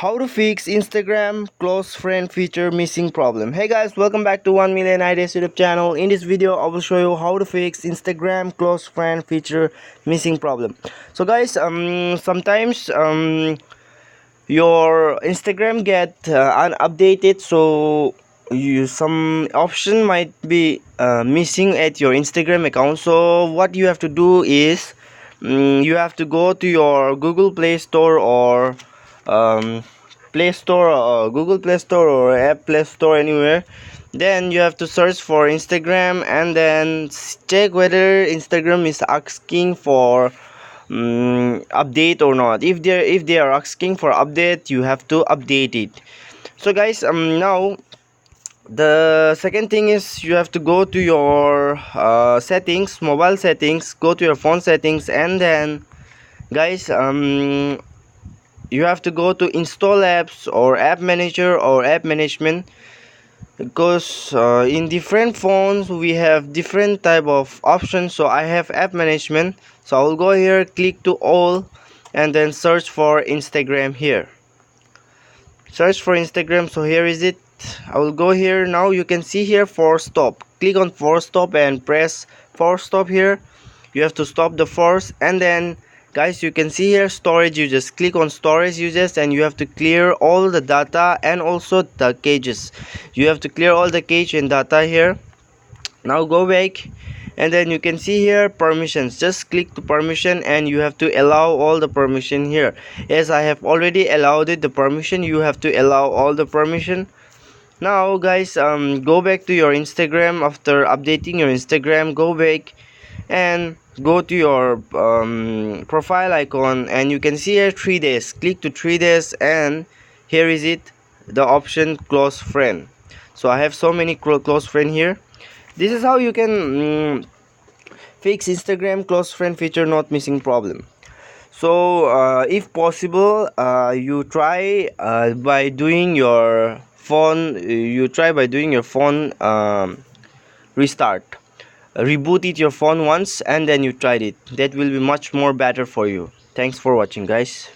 How to fix Instagram close friend feature missing problem. Hey guys, welcome back to 1 Million Ideas YouTube channel. In this video I will show you how to fix Instagram close friend feature missing problem. So guys, sometimes your Instagram get unupdated, so some option might be missing at your Instagram account. So what you have to do is you have to go to your Google Play Store or Play Store, or Google Play Store or App Play Store, anywhere. Then you have to search for Instagram and then check whether Instagram is asking for update or not. If they are asking for update, you have to update it. So guys, now the second thing is you have to go to your settings, mobile settings, go to your phone settings, and then guys, you have to go to install apps or app manager or app management, because in different phones we have different type of options. So I have app management, so I will go here, click to all, and then search for Instagram here. Search for Instagram, so here is it. I will go here. Now you can see here force stop. Click on force stop and press force stop here. You have to stop the force, and then guys, you can see here storage users. Click on storage users and you have to clear all the data and also the caches. You have to clear all the cache and data here. Now go back, and then you can see here permissions. Just click to permission and you have to allow all the permission here. As I have already allowed it the permission, you have to allow all the permission. Now guys, go back to your Instagram. After updating your Instagram, go back and go to your profile icon, and you can see here 3 days. Click to 3 days, and here is it, the option close friend. So I have so many close friend here. This is how you can fix Instagram close friend feature not missing problem. So if possible, you try by doing your phone restart. Reboot it your phone once and then you tried it. That will be much more better for you. Thanks for watching, guys.